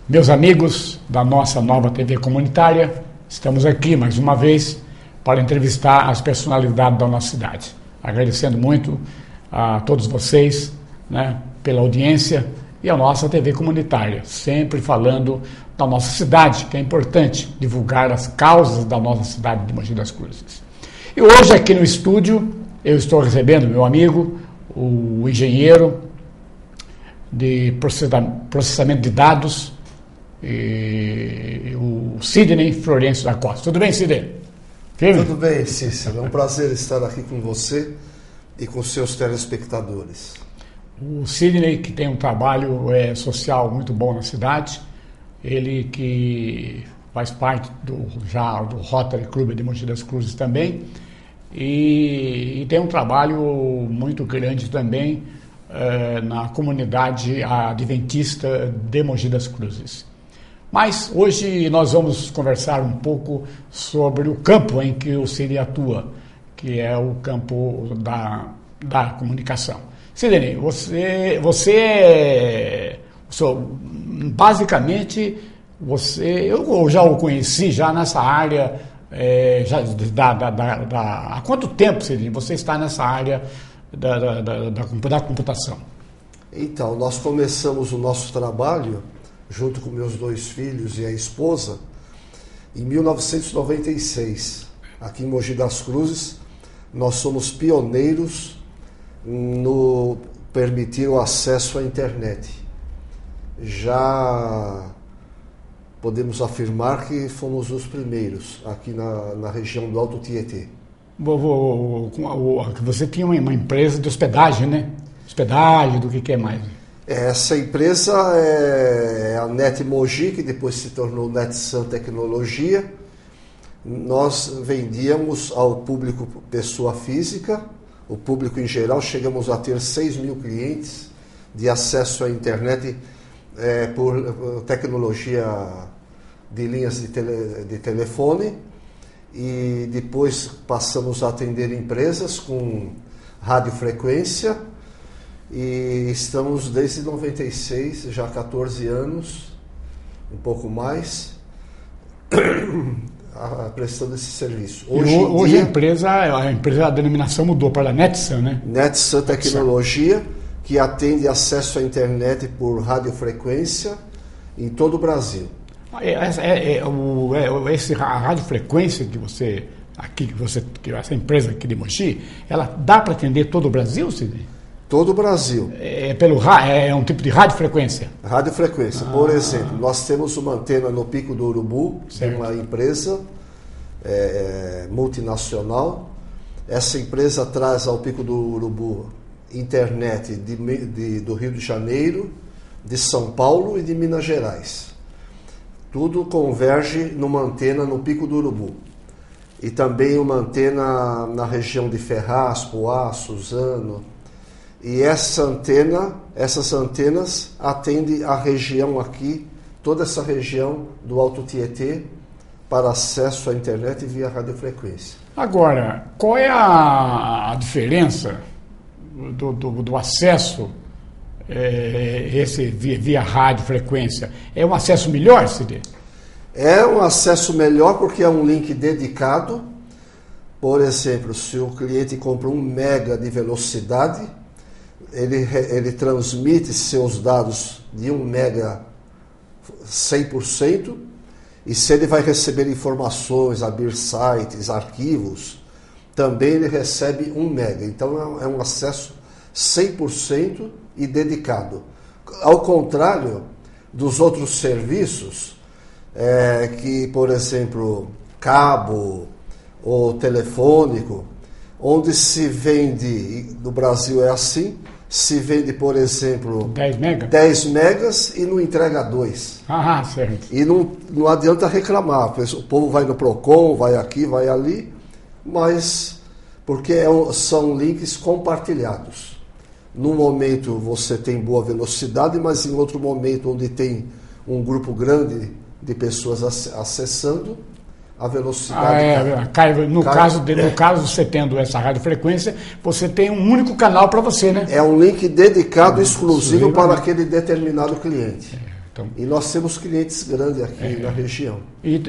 Meus amigos da nossa nova TV comunitária, estamos aqui mais uma vez para entrevistar as personalidades da nossa cidade. Agradecendo muito a todos vocês, né, pela audiência e a nossa TV comunitária, sempre falando da nossa cidade, que é importante divulgar as causas da nossa cidade de Mogi das Cruzes. E hoje aqui no estúdio eu estou recebendo meu amigo, o engenheiro de processamento de dados, o Sidney Florencio da Costa. Tudo bem, Sidney? Firme? Tudo bem, Cícero. É um prazer estar aqui com você e com seus telespectadores. O Sidney, que tem um trabalho social muito bom na cidade, ele que faz parte do Rotary Club de Mogi das Cruzes também, e tem um trabalho muito grande também na comunidade adventista de Mogi das Cruzes. Mas hoje nós vamos conversar um pouco sobre o campo em que o Sidney atua, que é o campo da comunicação. Sidney, basicamente, eu já o conheci já nessa área, há quanto tempo, Sidney, você está nessa área da computação? Então, nós começamos o nosso trabalho junto com meus 2 filhos e a esposa, em 1996. Aqui em Mogi das Cruzes, nós somos pioneiros no permitir o acesso à internet. Já podemos afirmar que fomos os primeiros aqui na região do Alto Tietê. Você tinha uma empresa de hospedagem, né? Hospedagem, do que é mais? Essa empresa é a Net Mogi, que depois se tornou NetSun Tecnologia. Nós vendíamos ao público pessoa física, o público em geral. Chegamos a ter 6 mil clientes de acesso à internet por tecnologia de linhas de telefone. E depois passamos a atender empresas com radiofrequência. E estamos desde 96, já há 14 anos, um pouco mais, prestando esse serviço. Hoje a denominação mudou para a NetSun, né? NetSun Tecnologia, que atende acesso à internet por radiofrequência em todo o Brasil. A radiofrequência que essa empresa aqui de Mogi, ela dá para atender todo o Brasil, Sidney? Todo o Brasil. É um tipo de radiofrequência? Radiofrequência. Por exemplo, nós temos uma antena no Pico do Urubu, de uma empresa multinacional. Essa empresa traz ao Pico do Urubu internet do Rio de Janeiro, de São Paulo e de Minas Gerais. Tudo converge numa antena no Pico do Urubu. E também uma antena na região de Ferraz, Poá, Suzano. E essas antenas atendem a região aqui, toda essa região do Alto Tietê, para acesso à internet via radiofrequência. Agora, qual é a diferença do acesso via radiofrequência? É um acesso melhor, Sidney? É um acesso melhor porque é um link dedicado. Por exemplo, se o cliente compra 1 mega de velocidade, ele transmite seus dados de 1 mega 100%, e se ele vai receber informações, abrir sites, arquivos, também ele recebe 1 mega. Então é um acesso 100% e dedicado. Ao contrário dos outros serviços, que, por exemplo, cabo ou telefônico, onde se vende, no Brasil é assim, se vende, por exemplo, 10 megas e não entrega 2. Certo. E não adianta reclamar. O povo vai no Procon, vai aqui, vai ali, mas porque são links compartilhados. Num momento você tem boa velocidade, mas em outro momento onde tem um grupo grande de pessoas acessando, a velocidade cai. No caso, você tendo essa radiofrequência, você tem um único canal para você, né? É um link dedicado, exclusivo para aquele determinado cliente. Então, e nós temos clientes grandes aqui na região. E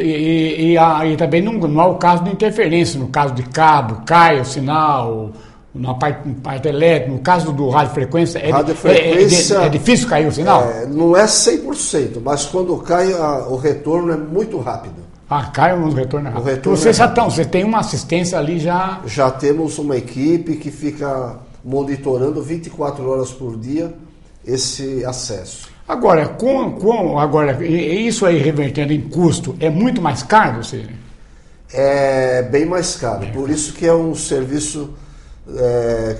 também não há o caso de interferência, no caso de cabo, cai o sinal, na parte elétrica, no caso do radiofrequência, é difícil cair o sinal? Não é 100%, mas quando cai, o retorno é muito rápido. Cai o retorno rápido. Você tem uma assistência ali já... Já temos uma equipe que fica monitorando 24 horas por dia esse acesso. Agora, isso aí revertendo em custo, é muito mais caro, Sidney? É bem mais caro, por isso que é um serviço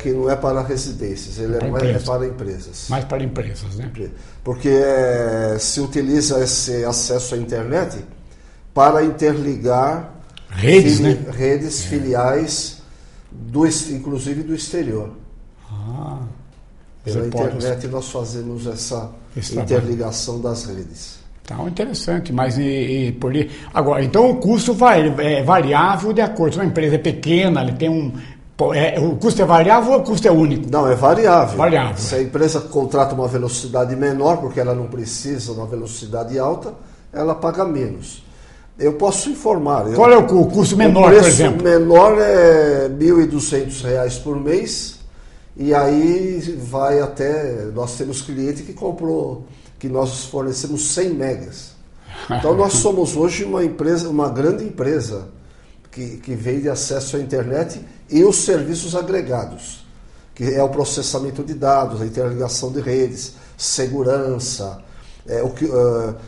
que não é para residências, ele é para empresas. Mais para empresas, né? Porque se utiliza esse acesso à internet para interligar redes filiais, inclusive do exterior. Pela internet nós fazemos essa interligação das redes. Então, interessante, mas agora, então o custo é variável de acordo. Se uma empresa é pequena, ele tem o custo é variável ou o custo é único? Não, é variável. Variável. Se a empresa contrata uma velocidade menor, porque ela não precisa de uma velocidade alta, ela paga menos. Eu posso informar. Qual é o custo menor, por exemplo? O preço menor é R$ 1.200 por mês. E aí vai até... Nós temos cliente que comprou, que nós fornecemos 100 megas. Então nós somos hoje uma grande empresa que vende acesso à internet e os serviços agregados, que é o processamento de dados, a interligação de redes, segurança,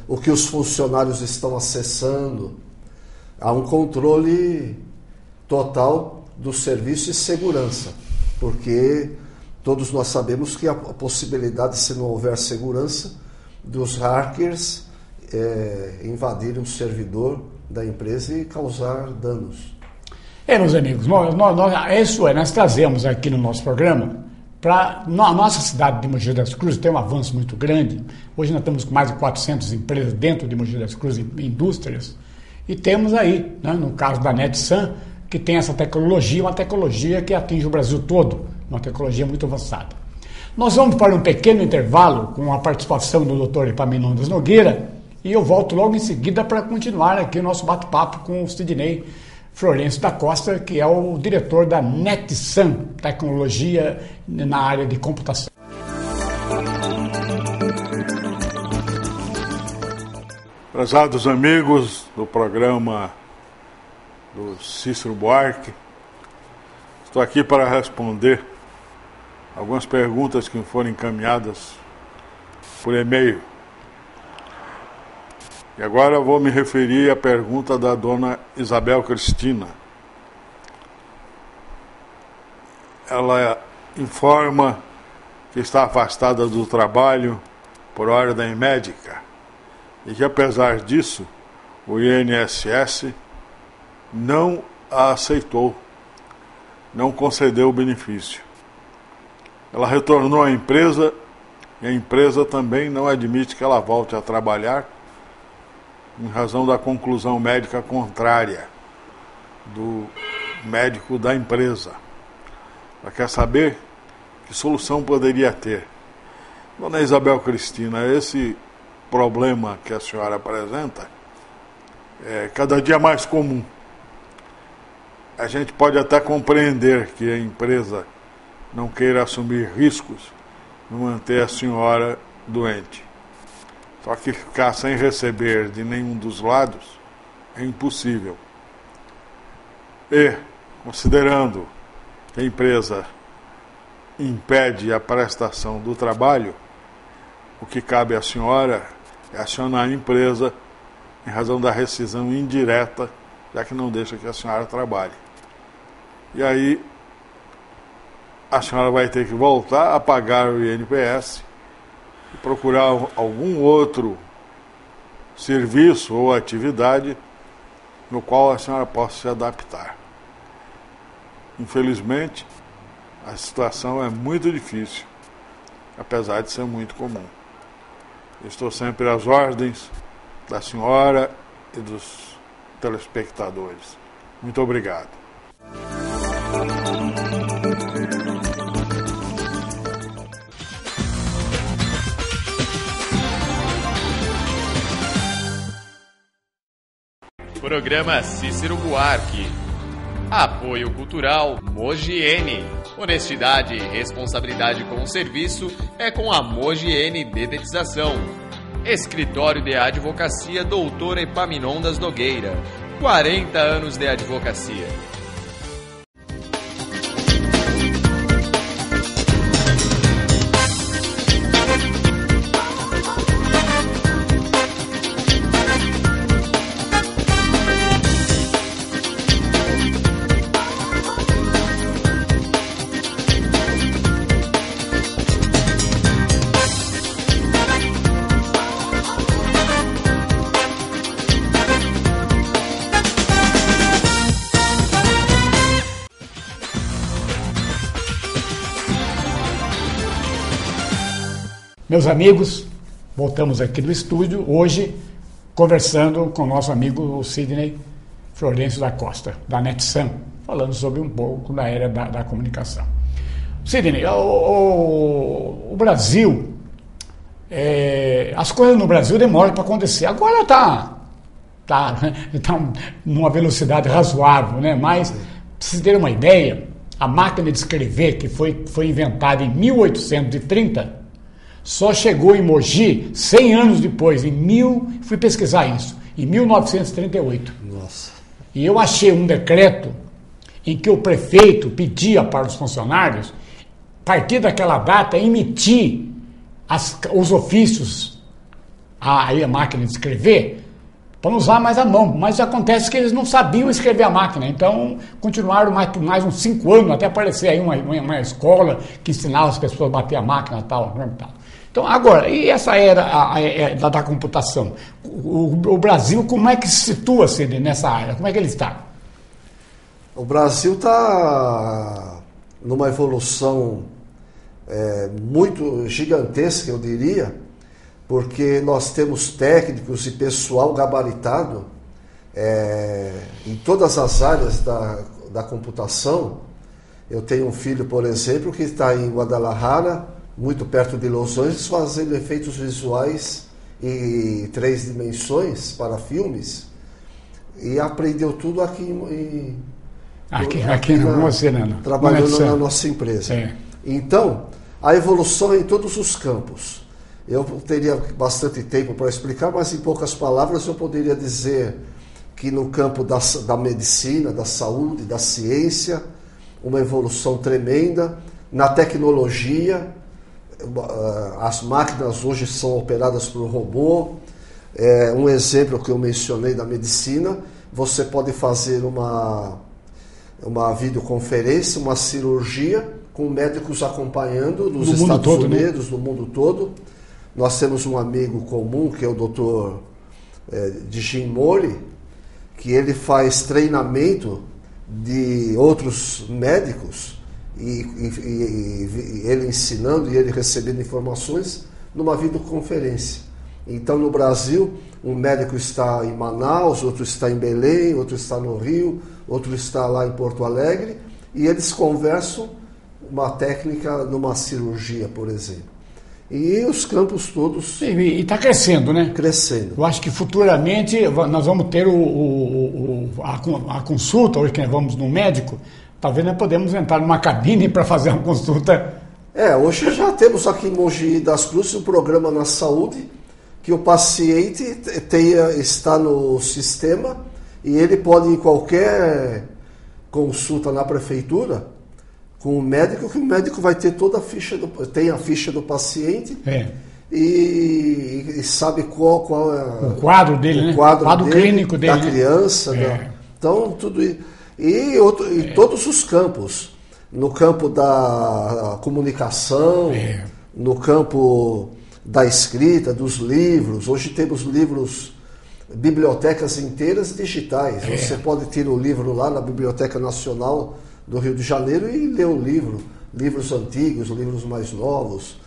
o que os funcionários estão acessando. Há um controle total do serviço e segurança. Porque todos nós sabemos que a possibilidade, se não houver segurança, dos hackers invadirem o servidor da empresa e causar danos. Meus amigos, nós trazemos aqui no nosso programa, a nossa cidade de Mogi das Cruzes tem um avanço muito grande. Hoje nós estamos com mais de 400 empresas dentro de Mogi das Cruzes, indústrias, e temos aí, né, no caso da NetSun, que tem essa tecnologia, uma tecnologia que atinge o Brasil todo, uma tecnologia muito avançada. Nós vamos para um pequeno intervalo com a participação do Dr. Epaminondas Nogueira e eu volto logo em seguida para continuar aqui o nosso bate-papo com o Sidney Florencio da Costa, que é o diretor da NetSun, tecnologia na área de computação. Prezados amigos do programa do Cícero Buarque, estou aqui para responder algumas perguntas que foram encaminhadas por e-mail. E agora eu vou me referir à pergunta da dona Isabel Cristina. Ela informa que está afastada do trabalho por ordem médica e que, apesar disso, o INSS não a aceitou, não concedeu o benefício. Ela retornou à empresa e a empresa também não admite que ela volte a trabalhar em razão da conclusão médica contrária do médico da empresa. Ela quer saber que solução poderia ter. Dona Isabel Cristina, esse problema que a senhora apresenta é cada dia mais comum. A gente pode até compreender que a empresa não queira assumir riscos de manter a senhora doente. Só que ficar sem receber de nenhum dos lados é impossível. E, considerando que a empresa impede a prestação do trabalho, o que cabe à senhora é acionar a empresa em razão da rescisão indireta, já que não deixa que a senhora trabalhe. E aí, a senhora vai ter que voltar a pagar o INPS e procurar algum outro serviço ou atividade no qual a senhora possa se adaptar. Infelizmente, a situação é muito difícil, apesar de ser muito comum. Estou sempre às ordens da senhora e dos telespectadores. Muito obrigado. Programa Cícero Buarque. Apoio Cultural Mogiene. Honestidade e responsabilidade com o serviço é com a Mogiene Dedetização. Escritório de Advocacia Doutora Epaminondas Nogueira. 40 anos de advocacia. Meus amigos, voltamos aqui do estúdio, hoje conversando com o nosso amigo Sidney Florencio da Costa, da NetSan, falando sobre um pouco da área da comunicação. Sidney, o Brasil, as coisas no Brasil demoram para acontecer. Agora está numa velocidade razoável, né? Mas, para vocês terem uma ideia, a máquina de escrever, que foi inventada em 1830, só chegou em Mogi 100 anos depois, fui pesquisar isso, em 1938. Nossa. E eu achei um decreto em que o prefeito pedia para os funcionários, a partir daquela data, emitir os ofícios, a máquina de escrever, para não usar mais a mão. Mas acontece que eles não sabiam escrever a máquina, então continuaram por mais uns 5 anos, até aparecer aí uma escola que ensinava as pessoas a bater a máquina e tal. Então, agora, e essa era da computação? O Brasil, como é que se situa, Sidney, nessa área? Como é que ele está? O Brasil está numa evolução muito gigantesca, eu diria, porque nós temos técnicos e pessoal gabaritado em todas as áreas da computação. Eu tenho um filho, por exemplo, que está em Guadalajara, muito perto de Los Angeles, fazendo efeitos visuais em 3 dimensões para filmes, e aprendeu tudo aqui trabalhando na nossa empresa. Então, a evolução é em todos os campos. Eu teria bastante tempo para explicar, mas em poucas palavras eu poderia dizer que no campo da medicina, da saúde, da ciência, uma evolução tremenda. Na tecnologia, as máquinas hoje são operadas por robô. Um exemplo que eu mencionei da medicina, você pode fazer uma videoconferência, uma cirurgia com médicos acompanhando nos Estados Unidos, no mundo todo. Nós temos um amigo comum que é o Dr. Jim Mori, que ele faz treinamento de outros médicos, e ele ensinando e ele recebendo informações numa videoconferência. Então, no Brasil, um médico está em Manaus, outro está em Belém, outro está no Rio, outro está lá em Porto Alegre, e eles conversam uma técnica numa cirurgia, por exemplo. E os campos todos... E está crescendo, né? Crescendo. Eu acho que futuramente nós vamos ter a consulta, hoje que nós vamos no médico, talvez nós podemos entrar numa cabine para fazer uma consulta. Hoje já temos aqui em Mogi das Cruzes um programa na saúde, que o paciente está no sistema e ele pode ir em qualquer consulta na prefeitura com o médico, que o médico vai ter toda a ficha tem a ficha do paciente e sabe qual é o quadro dele, o quadro dele, clínico dele, da criança, então tudo isso. E todos os campos, no campo da comunicação, no campo da escrita, dos livros. Hoje temos livros, bibliotecas inteiras digitais. Você pode ter o livro lá na Biblioteca Nacional do Rio de Janeiro e ler o livro, livros antigos, livros mais novos.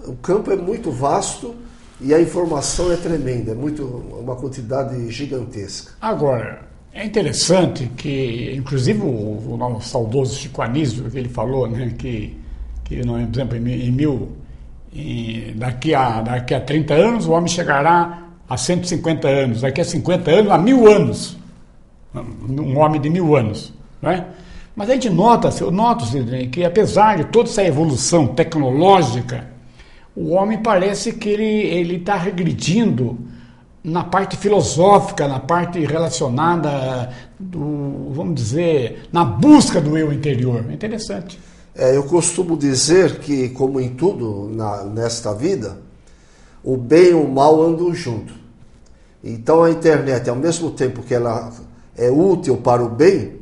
O campo é muito vasto e a informação é tremenda, uma quantidade gigantesca. Agora, é interessante que, inclusive, o nosso saudoso Chico Anísio, que ele falou, né, que por exemplo, daqui a 30 anos o homem chegará a 150 anos, daqui a 50 anos a 1000 anos. um homem de 1000 anos, não é? Mas a gente nota, eu noto, Sidney, que apesar de toda essa evolução tecnológica, o homem parece que ele está regredindo na parte filosófica, na parte relacionada vamos dizer, na busca do eu interior. É interessante. Eu costumo dizer que, como em tudo nesta vida, o bem e o mal andam juntos. Então a internet, ao mesmo tempo que ela é útil para o bem,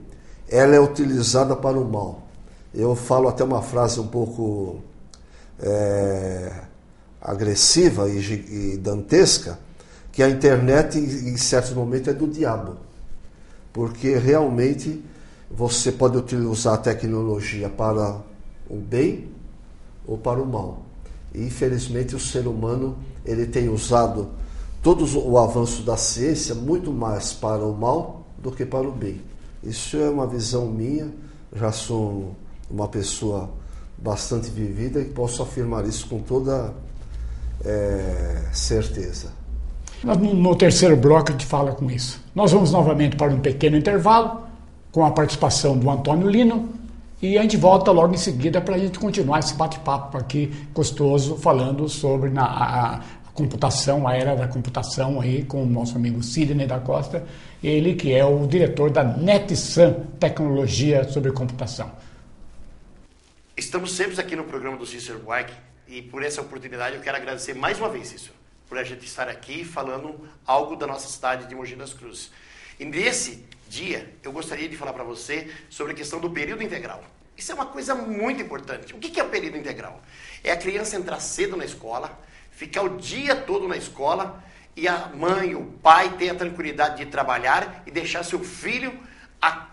ela é utilizada para o mal. Eu falo até uma frase um pouco agressiva e dantesca, que a internet, em certos momentos, é do diabo. Porque realmente você pode utilizar a tecnologia para o bem ou para o mal. E, infelizmente, o ser humano ele tem usado todo o avanço da ciência muito mais para o mal do que para o bem. Isso é uma visão minha, já sou uma pessoa bastante vivida e posso afirmar isso com toda certeza. No terceiro bloco a gente fala com isso. Nós vamos novamente para um pequeno intervalo, com a participação do Antônio Lino, e a gente volta logo em seguida para a gente continuar esse bate-papo aqui gostoso, falando sobre a computação, a era da computação aí, com o nosso amigo Sidney da Costa, ele que é o diretor da NetSun Tecnologia sobre Computação. Estamos sempre aqui no programa do Cícero Buarque e por essa oportunidade eu quero agradecer mais uma vez, Cícero, por a gente estar aqui falando algo da nossa cidade de Mogi das Cruzes. E nesse dia eu gostaria de falar para você sobre a questão do período integral. Isso é uma coisa muito importante. O que é o período integral? É a criança entrar cedo na escola, ficar o dia todo na escola e a mãe, o pai ter a tranquilidade de trabalhar e deixar seu filho a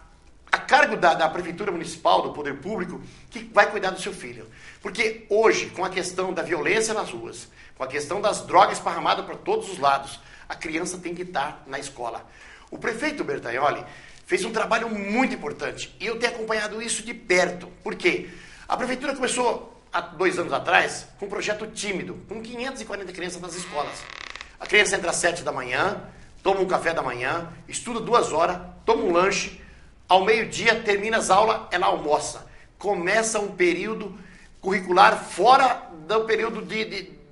cargo da prefeitura municipal, do poder público, que vai cuidar do seu filho. Porque hoje, com a questão da violência nas ruas, com a questão das drogas esparramadas para todos os lados, a criança tem que estar na escola. O prefeito Bertagnoli fez um trabalho muito importante e eu tenho acompanhado isso de perto. Por quê? A prefeitura começou há 2 anos atrás com um projeto tímido, com 540 crianças nas escolas. A criança entra às 7 da manhã, toma um café da manhã, estuda 2 horas, toma um lanche, ao meio-dia termina as aulas, ela almoça. Começa um período curricular fora do período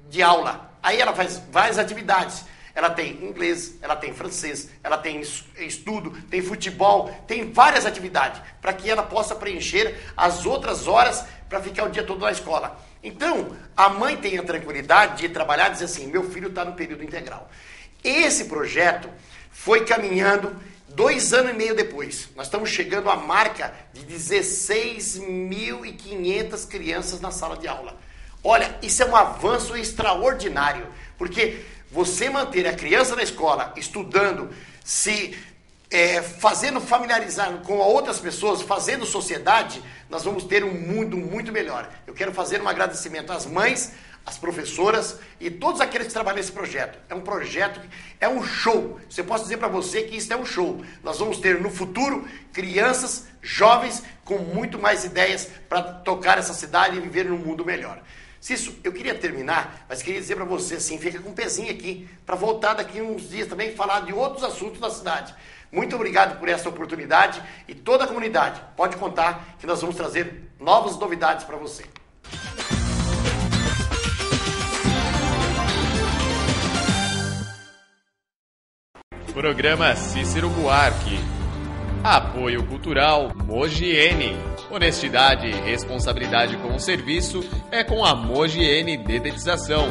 de aula. Aí ela faz várias atividades. Ela tem inglês, ela tem francês, ela tem estudo, tem futebol, tem várias atividades para que ela possa preencher as outras horas para ficar o dia todo na escola. Então, a mãe tem a tranquilidade de trabalhar e dizer assim, meu filho está no período integral. Esse projeto foi caminhando 2 anos e meio depois. Nós estamos chegando à marca de 16.500 crianças na sala de aula. Olha, isso é um avanço extraordinário, porque você manter a criança na escola, estudando, se fazendo familiarizar com outras pessoas, fazendo sociedade, nós vamos ter um mundo muito melhor. Eu quero fazer um agradecimento às mães, às professoras e todos aqueles que trabalham nesse projeto. É um projeto, é um show. Eu posso dizer para você que isso é um show. Nós vamos ter no futuro crianças, jovens, com muito mais ideias para tocar essa cidade e viver num mundo melhor. Cício, eu queria terminar, mas queria dizer para você assim, fica com um pezinho aqui, para voltar daqui uns dias também falar de outros assuntos da cidade. Muito obrigado por essa oportunidade e toda a comunidade pode contar que nós vamos trazer novas novidades para você. Programa Cícero Buarque. Apoio Cultural Mogiene. Honestidade e responsabilidade com o serviço é com a Mogiene Dedetização.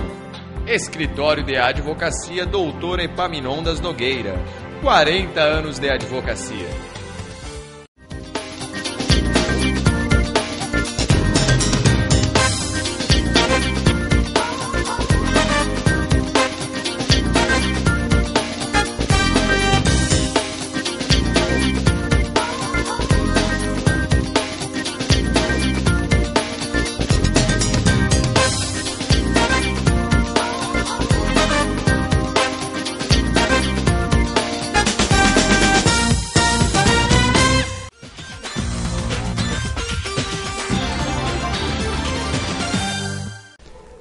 Escritório de Advocacia Doutora Epaminondas Nogueira. 40 anos de advocacia.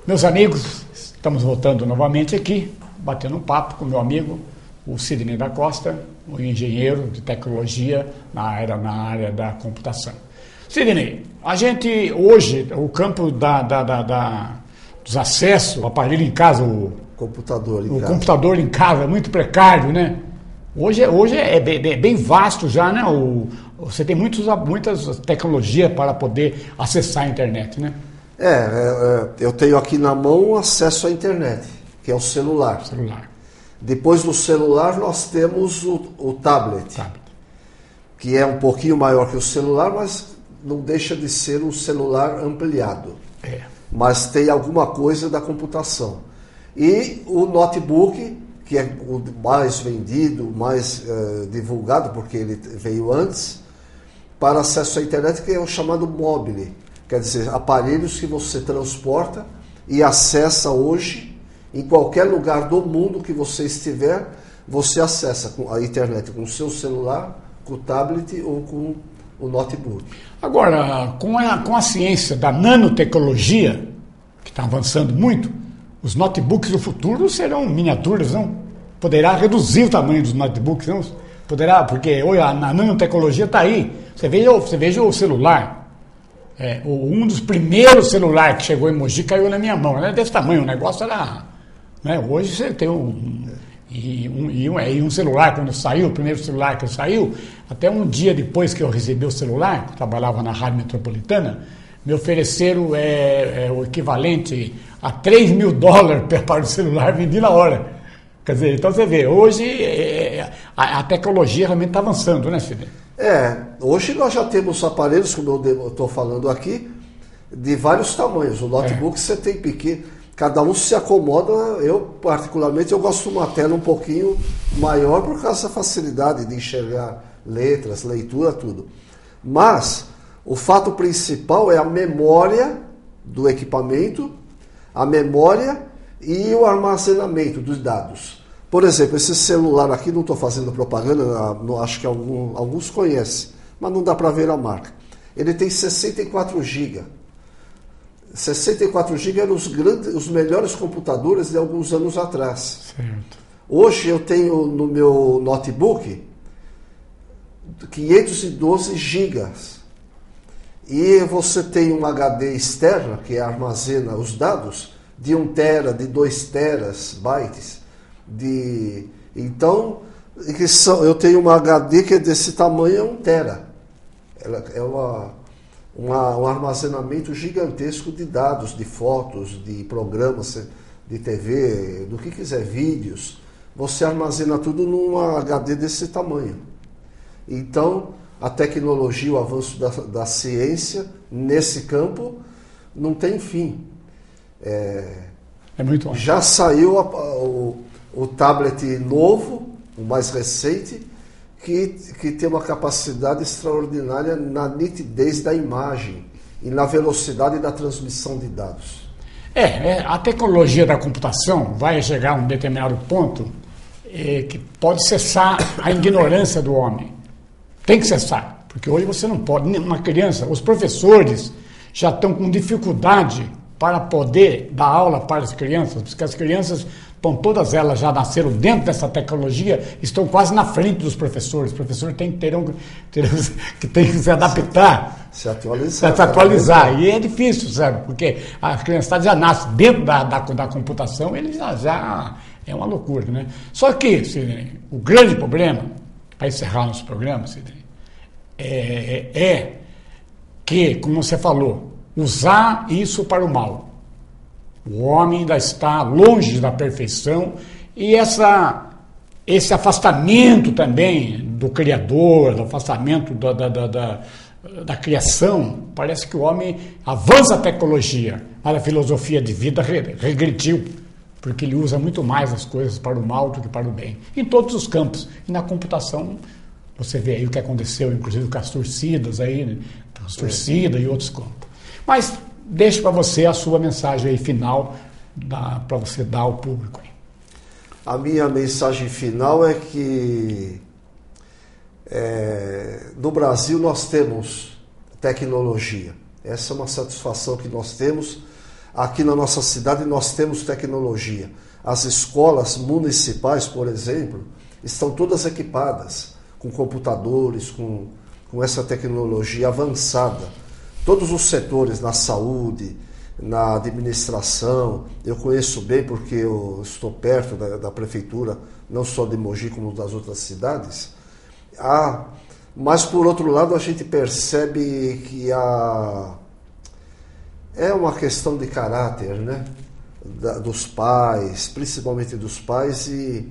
Meus amigos, estamos voltando novamente aqui, batendo um papo com meu amigo o Sidney da Costa, um engenheiro de tecnologia na área da computação. Sidney, a gente hoje, o campo dos acessos, o aparelho em casa, o computador em casa é muito precário, né? Hoje é bem vasto já, né? Você tem muitas tecnologias para poder acessar a internet, né? Eu tenho aqui na mão acesso à internet, que é o celular. Depois do celular nós temos o tablet, que é um pouquinho maior que o celular, mas não deixa de ser um celular ampliado. Mas tem alguma coisa da computação. E o notebook, que é o mais vendido, mais divulgado, porque ele veio antes, para acesso à internet, que é o chamado mobile. Quer dizer, aparelhos que você transporta e acessa hoje, em qualquer lugar do mundo que você estiver, você acessa a internet com o seu celular, com o tablet ou com o notebook. Agora, com a ciência da nanotecnologia, que está avançando muito, os notebooks do futuro serão miniaturas, não? Poderá reduzir o tamanho dos notebooks, não? Poderá, porque a nanotecnologia está aí. Você veja o celular. Um dos primeiros celulares que chegou em Mogi caiu na minha mão. Era desse tamanho, o negócio era... Né? Hoje você tem um celular, quando saiu, o primeiro celular que saiu, até um dia depois que eu recebi o celular, eu trabalhava na Rádio Metropolitana, me ofereceram o equivalente a $3.000 para o celular, vendi na hora. Quer dizer, então você vê, hoje a tecnologia realmente está avançando, né, Fidel? Hoje nós já temos aparelhos, como eu estou falando aqui, de vários tamanhos. O notebook você tem pequeno, cada um se acomoda. Eu, particularmente, eu gosto de uma tela um pouquinho maior por causa da facilidade de enxergar letras, leitura, tudo. Mas o fato principal é a memória do equipamento, a memória e o armazenamento dos dados. Por exemplo, esse celular aqui, não estou fazendo propaganda, acho que alguns conhecem, mas não dá para ver a marca. Ele tem 64 GB. 64 GB eram os melhores computadores de alguns anos atrás. Certo. Hoje eu tenho no meu notebook 512 GB. E você tem um HD externo, que armazena os dados, de 1 tera, de 2 teras bytes. Então, eu tenho uma HD que é desse tamanho, é 1 tera. Ela é um armazenamento gigantesco de dados, de fotos, de programas de TV, do que quiser, vídeos. Você armazena tudo num HD desse tamanho. Então, a tecnologia, o avanço da ciência nesse campo não tem fim. É muito bom. Já saiu o tablet novo, o mais recente, que tem uma capacidade extraordinária na nitidez da imagem e na velocidade da transmissão de dados. A tecnologia da computação vai chegar a um determinado ponto que pode cessar a ignorância do homem. Tem que cessar, porque hoje você não pode, uma criança, os professores já estão com dificuldade para poder dar aula para as crianças, porque as crianças, todas elas já nasceram dentro dessa tecnologia, estão quase na frente dos professores. Os professores terão que se adaptar, se atualizar. E é difícil, sabe? Porque a criançada já nasce dentro da computação, ele já é uma loucura, né? Só que, Sidney, o grande problema, para encerrar nosso programa, Sidney, é que, como você falou, usar isso para o mal. O homem ainda está longe da perfeição e esse afastamento também do Criador, do afastamento da criação, parece que o homem avança a tecnologia, mas a filosofia de vida regrediu, porque ele usa muito mais as coisas para o mal do que para o bem, em todos os campos. E na computação, você vê aí o que aconteceu, inclusive com as torcidas aí, né? As torcidas e outros campos. Mas deixo para você a sua mensagem aí final, para você dar ao público aí. A minha mensagem final é que no Brasil nós temos tecnologia. Essa é uma satisfação que nós temos. Aqui na nossa cidade nós temos tecnologia. As escolas municipais, por exemplo, estão todas equipadas com computadores, com essa tecnologia avançada. Todos os setores, na saúde, na administração, eu conheço bem porque eu estou perto da prefeitura, não só de Mogi como das outras cidades. Mas, por outro lado, a gente percebe que é uma questão de caráter, né? Dos pais, principalmente dos pais, e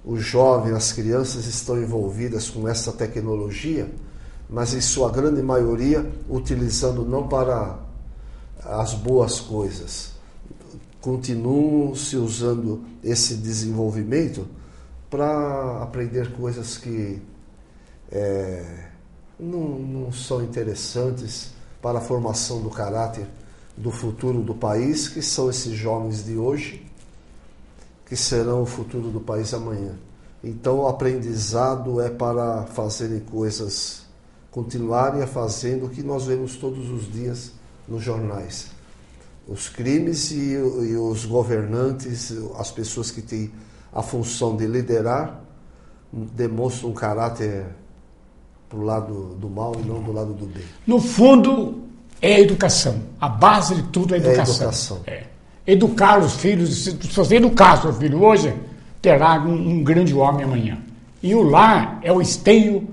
os jovens, as crianças estão envolvidas com essa tecnologia, mas em sua grande maioria utilizando não para as boas coisas. Continuam se usando esse desenvolvimento para aprender coisas que não são interessantes para a formação do caráter do futuro do país, que são esses jovens de hoje, que serão o futuro do país amanhã. Então o aprendizado é para fazerem coisas, continuarem fazendo o que nós vemos todos os dias nos jornais. Os crimes e os governantes, as pessoas que têm a função de liderar, demonstram um caráter para o lado do mal e não do lado do bem. No fundo, é a educação. A base de tudo é a educação. Educar os filhos. Se você educar seu filho hoje, terá um grande homem amanhã. E o lar é o esteio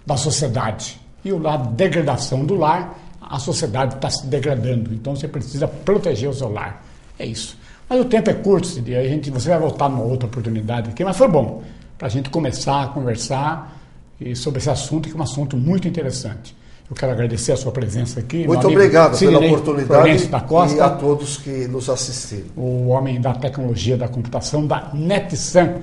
da sociedade. E o lar, degradação do lar, a sociedade está se degradando. Então você precisa proteger o seu lar. É isso. Mas o tempo é curto, você vai voltar numa outra oportunidade aqui, mas foi bom para a gente começar a conversar sobre esse assunto, que é um assunto muito interessante. Eu quero agradecer a sua presença aqui. Muito obrigado pela oportunidade da Costa, e a todos que nos assistiram. O homem da tecnologia da computação da NetSan,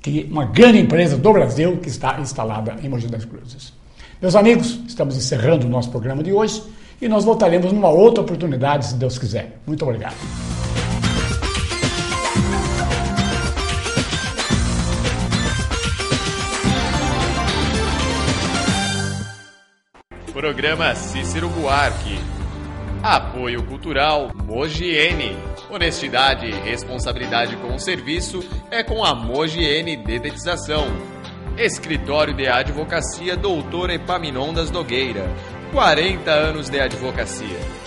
que é uma grande empresa do Brasil que está instalada em Mogi das Cruzes. Meus amigos, estamos encerrando o nosso programa de hoje e nós voltaremos numa outra oportunidade, se Deus quiser. Muito obrigado. Programa Cícero Buarque. Apoio Cultural Mogiene. Honestidade e responsabilidade com o serviço é com a Mogiene Dedetização. Escritório de Advocacia Doutor Epaminondas Nogueira. 40 anos de advocacia.